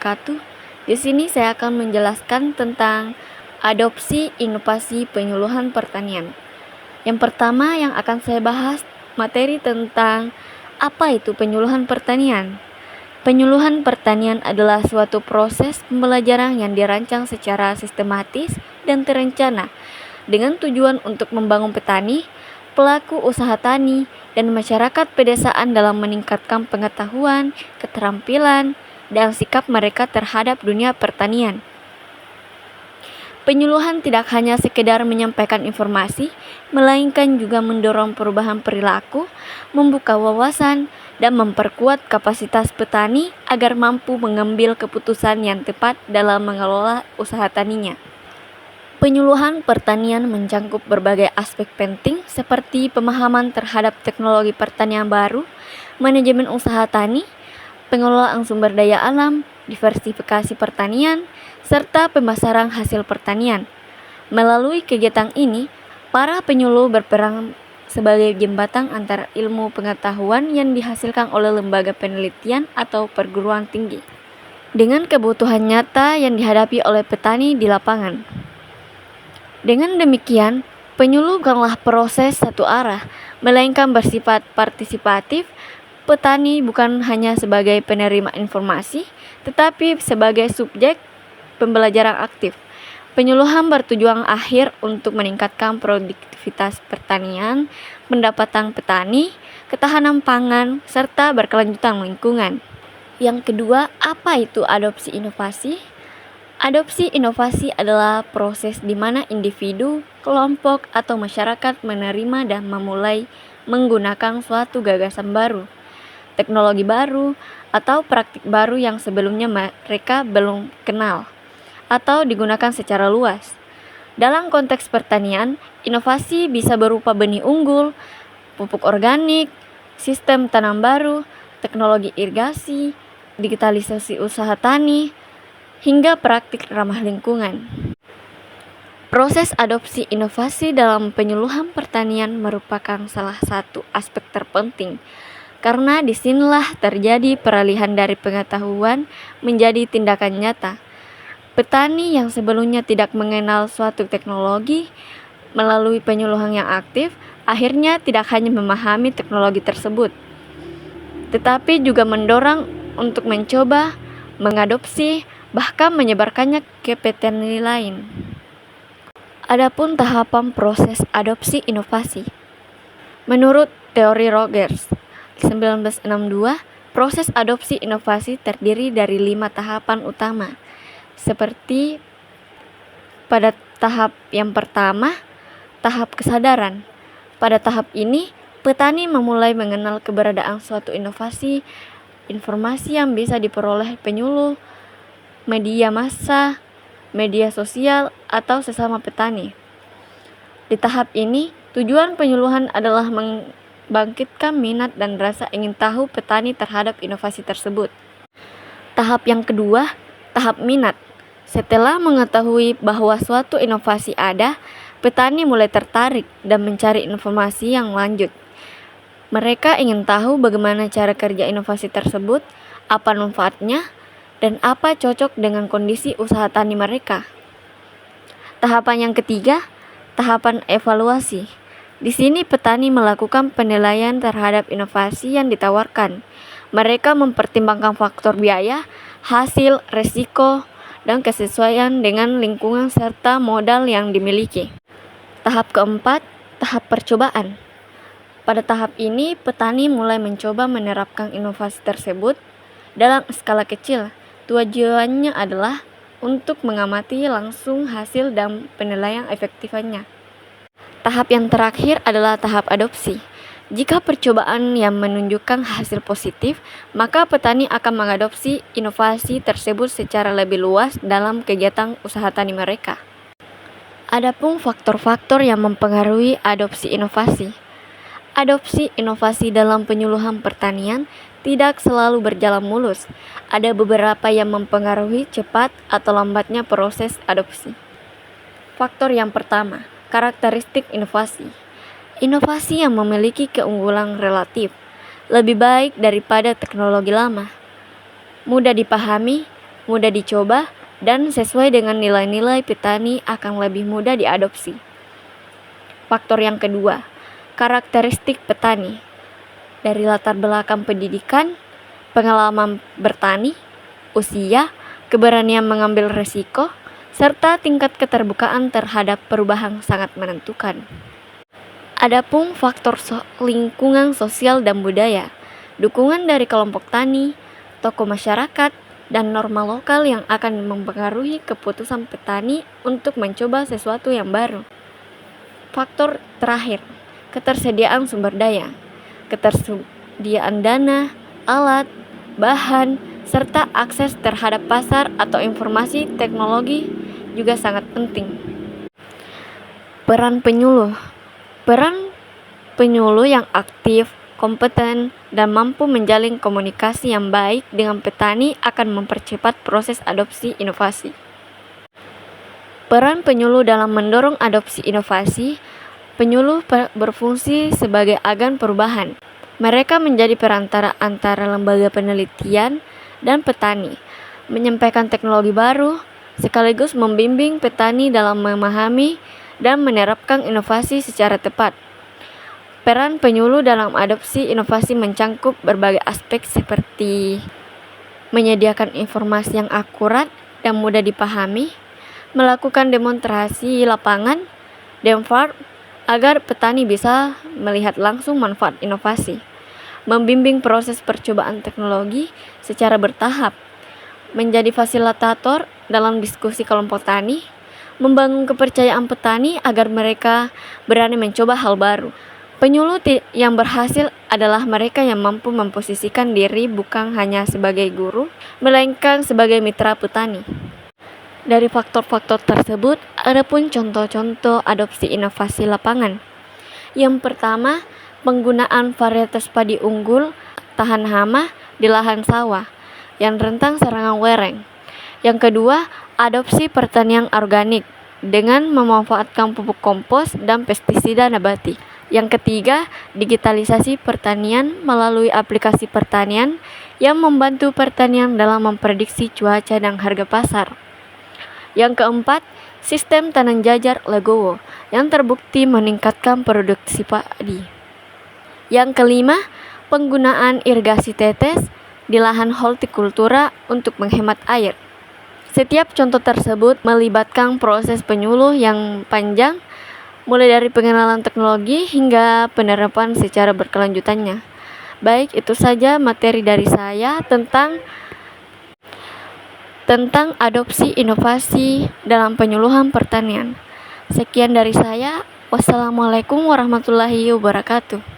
wabarakatuh. Di sini saya akan menjelaskan tentang adopsi inovasi penyuluhan pertanian. Yang pertama yang akan saya bahas materi tentang apa itu penyuluhan pertanian. Penyuluhan pertanian adalah suatu proses pembelajaran yang dirancang secara sistematis dan terencana dengan tujuan untuk membangun petani, pelaku usaha tani, dan masyarakat pedesaan dalam meningkatkan pengetahuan, keterampilan, dan sikap mereka terhadap dunia pertanian. Penyuluhan tidak hanya sekedar menyampaikan informasi, melainkan juga mendorong perubahan perilaku, membuka wawasan, dan memperkuat kapasitas petani agar mampu mengambil keputusan yang tepat dalam mengelola usaha taninya. Penyuluhan pertanian mencakup berbagai aspek penting seperti pemahaman terhadap teknologi pertanian baru, manajemen usaha tani, pengelolaan sumber daya alam, diversifikasi pertanian, serta pemasaran hasil pertanian. Melalui kegiatan ini, para penyuluh berperan sebagai jembatan antara ilmu pengetahuan yang dihasilkan oleh lembaga penelitian atau perguruan tinggi dengan kebutuhan nyata yang dihadapi oleh petani di lapangan. Dengan demikian, penyuluh bukanlah proses satu arah, melainkan bersifat partisipatif. Petani bukan hanya sebagai penerima informasi, tetapi sebagai subjek pembelajaran aktif. Penyuluhan bertujuan akhir untuk meningkatkan produktivitas pertanian, pendapatan petani, ketahanan pangan, serta berkelanjutan lingkungan. Yang kedua, apa itu adopsi inovasi? Adopsi inovasi adalah proses di mana individu, kelompok, atau masyarakat menerima dan memulai menggunakan suatu gagasan baru, teknologi baru, atau praktik baru yang sebelumnya mereka belum kenal atau digunakan secara luas. Dalam konteks pertanian, inovasi bisa berupa benih unggul, pupuk organik, sistem tanam baru, teknologi irigasi, digitalisasi usaha tani, hingga praktik ramah lingkungan. Proses adopsi inovasi dalam penyuluhan pertanian merupakan salah satu aspek terpenting, karena disinilah terjadi peralihan dari pengetahuan menjadi tindakan nyata. Petani yang sebelumnya tidak mengenal suatu teknologi, melalui penyuluhan yang aktif, akhirnya tidak hanya memahami teknologi tersebut, tetapi juga mendorong untuk mencoba, mengadopsi, bahkan menyebarkannya ke petani lain. Adapun tahapan proses adopsi inovasi. Menurut teori Rogers 1962, proses adopsi inovasi terdiri dari 5 tahapan utama. Seperti pada tahap yang pertama, tahap kesadaran. Pada tahap ini, petani memulai mengenal keberadaan suatu inovasi, informasi yang bisa diperoleh penyuluh, media massa, media sosial, atau sesama petani. Di tahap ini, tujuan penyuluhan adalah membangkitkan minat dan rasa ingin tahu petani terhadap inovasi tersebut. Tahap yang kedua, tahap minat. Setelah mengetahui bahwa suatu inovasi ada, petani mulai tertarik dan mencari informasi yang lanjut. Mereka ingin tahu bagaimana cara kerja inovasi tersebut, apa manfaatnya, dan apa cocok dengan kondisi usaha tani mereka. Tahapan yang ketiga, tahapan evaluasi. Di sini petani melakukan penilaian terhadap inovasi yang ditawarkan. Mereka mempertimbangkan faktor biaya, hasil, resiko, dan kesesuaian dengan lingkungan serta modal yang dimiliki. Tahap keempat, tahap percobaan. Pada tahap ini, petani mulai mencoba menerapkan inovasi tersebut dalam skala kecil. Tujuannya adalah untuk mengamati langsung hasil dan penilaian efektifnya. Tahap yang terakhir adalah tahap adopsi. Jika percobaan yang menunjukkan hasil positif, maka petani akan mengadopsi inovasi tersebut secara lebih luas dalam kegiatan usaha tani mereka. Adapun faktor-faktor yang mempengaruhi adopsi inovasi. Adopsi inovasi dalam penyuluhan pertanian tidak selalu berjalan mulus. Ada beberapa yang mempengaruhi cepat atau lambatnya proses adopsi. Faktor yang pertama, karakteristik inovasi. Inovasi yang memiliki keunggulan relatif lebih baik daripada teknologi lama, mudah dipahami, mudah dicoba, dan sesuai dengan nilai-nilai petani akan lebih mudah diadopsi. Faktor yang kedua, karakteristik petani. Dari latar belakang pendidikan, pengalaman bertani, usia, keberanian mengambil risiko, serta tingkat keterbukaan terhadap perubahan sangat menentukan. Adapun faktor lingkungan sosial dan budaya, dukungan dari kelompok tani, tokoh masyarakat, dan norma lokal yang akan mempengaruhi keputusan petani untuk mencoba sesuatu yang baru. Faktor terakhir, ketersediaan sumber daya, ketersediaan dana, alat, bahan, serta akses terhadap pasar atau informasi teknologi juga sangat penting. Peran penyuluh. Peran penyuluh yang aktif, kompeten, dan mampu menjalin komunikasi yang baik dengan petani akan mempercepat proses adopsi inovasi. Peran penyuluh dalam mendorong adopsi inovasi. Penyuluh berfungsi sebagai agen perubahan. Mereka menjadi perantara antara lembaga penelitian dan petani, menyampaikan teknologi baru, sekaligus membimbing petani dalam memahami dan menerapkan inovasi secara tepat. Peran penyuluh dalam adopsi inovasi mencangkup berbagai aspek seperti menyediakan informasi yang akurat dan mudah dipahami, melakukan demonstrasi lapangan, DEMFARM, agar petani bisa melihat langsung manfaat inovasi, membimbing proses percobaan teknologi secara bertahap, menjadi fasilitator dalam diskusi kelompok tani, membangun kepercayaan petani agar mereka berani mencoba hal baru. Penyuluh yang berhasil adalah mereka yang mampu memposisikan diri bukan hanya sebagai guru, melainkan sebagai mitra petani. Dari faktor-faktor tersebut, ada pun contoh-contoh adopsi inovasi lapangan. Yang pertama, penggunaan varietas padi unggul tahan hama di lahan sawah yang rentan serangan wereng. Yang kedua, adopsi pertanian organik dengan memanfaatkan pupuk kompos dan pestisida nabati. Yang ketiga, digitalisasi pertanian melalui aplikasi pertanian yang membantu pertanian dalam memprediksi cuaca dan harga pasar. Yang keempat, sistem tanam jajar legowo yang terbukti meningkatkan produksi padi. Yang kelima, penggunaan irigasi tetes di lahan hortikultura untuk menghemat air. Setiap contoh tersebut melibatkan proses penyuluh yang panjang, mulai dari pengenalan teknologi hingga penerapan secara berkelanjutannya. Baik, itu saja materi dari saya tentang adopsi inovasi dalam penyuluhan pertanian. Sekian dari saya. Wassalamualaikum warahmatullahi wabarakatuh.